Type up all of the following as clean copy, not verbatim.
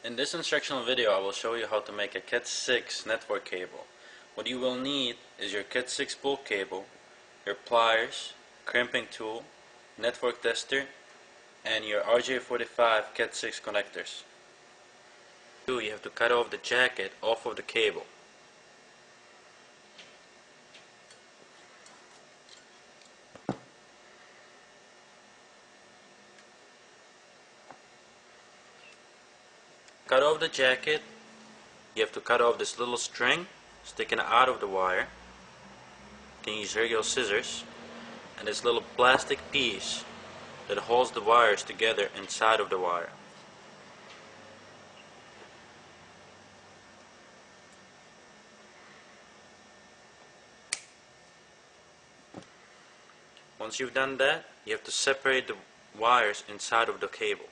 In this instructional video I will show you how to make a Cat6 network cable. What you will need is your Cat6 bulk cable, your pliers, crimping tool, network tester, and your RJ45 Cat6 connectors. You have to cut off the jacket off of the cable. Cut off the jacket. You have to cut off this little string sticking out of the wire. You can use regular scissors, and this little plastic piece that holds the wires together inside of the wire. Once you've done that, you have to separate the wires inside of the cable.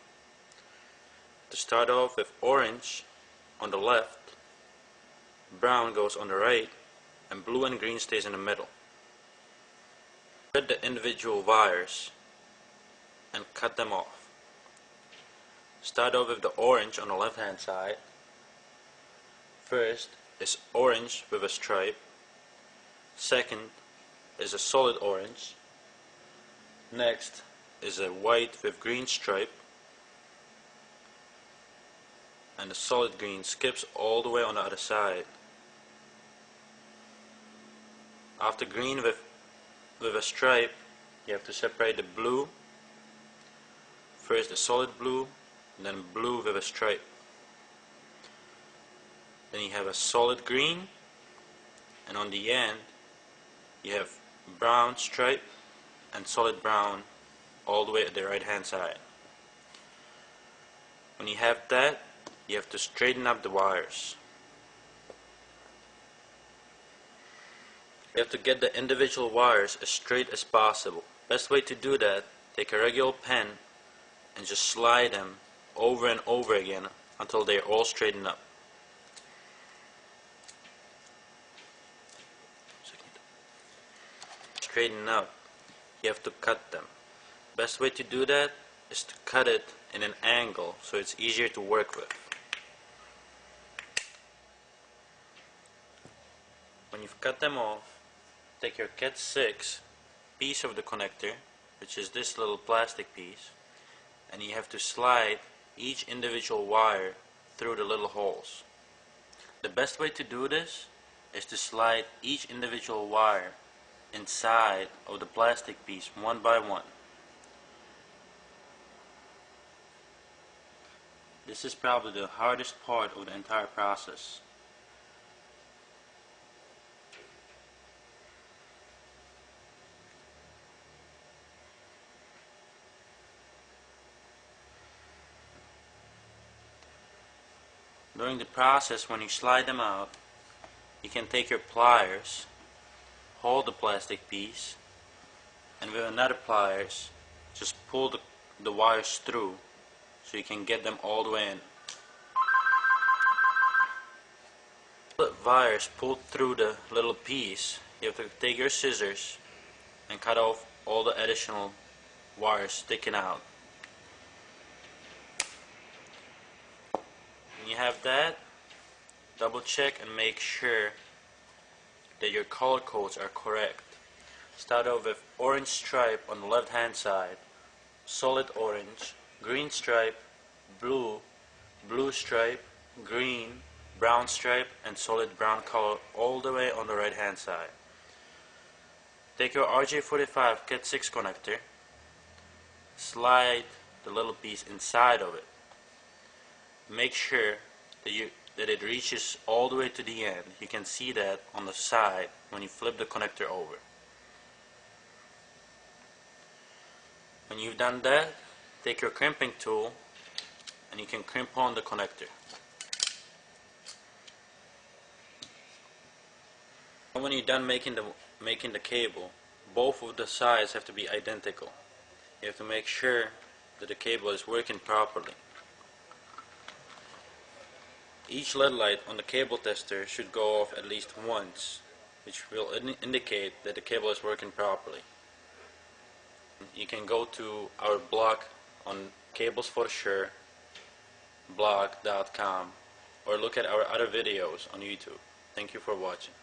To start off with orange on the left, brown goes on the right, and blue and green stays in the middle. Spread the individual wires and cut them off. Start off with the orange on the left hand side. First is orange with a stripe. Second is a solid orange. Next is a white with green stripe. And the solid green skips all the way on the other side. After green with a stripe, you have to separate the blue. First the solid blue, then blue with a stripe. Then you have a solid green, and on the end you have brown stripe and solid brown all the way at the right hand side. When you have that, you have to straighten up the wires. You have to get the individual wires as straight as possible. Best way to do that, take a regular pen and just slide them over and over again until they are all straightened up. Straighten up, you have to cut them. Best way to do that is to cut it in an angle so it's easier to work with. When you've cut them off, take your Cat6 piece of the connector, which is this little plastic piece, and you have to slide each individual wire through the little holes. The best way to do this is to slide each individual wire inside of the plastic piece one by one. This is probably the hardest part of the entire process. During the process, when you slide them out, you can take your pliers, hold the plastic piece, and with another pliers, just pull the wires through so you can get them all the way in. The wires pulled through the little piece, you have to take your scissors and cut off all the additional wires sticking out. When you have that, double check and make sure that your color codes are correct. Start off with orange stripe on the left hand side, solid orange, green stripe, blue, blue stripe, green, brown stripe, and solid brown color all the way on the right hand side. Take your RJ45 Cat6 connector, slide the little piece inside of it. Make sure that it reaches all the way to the end. You can see that on the side when you flip the connector over. When you've done that, take your crimping tool and you can crimp on the connector. And when you're done making the cable, both of the sides have to be identical. You have to make sure that the cable is working properly. Each LED light on the cable tester should go off at least once, which will indicate that the cable is working properly. You can go to our blog on cables for sure blog.com or look at our other videos on YouTube. Thank you for watching.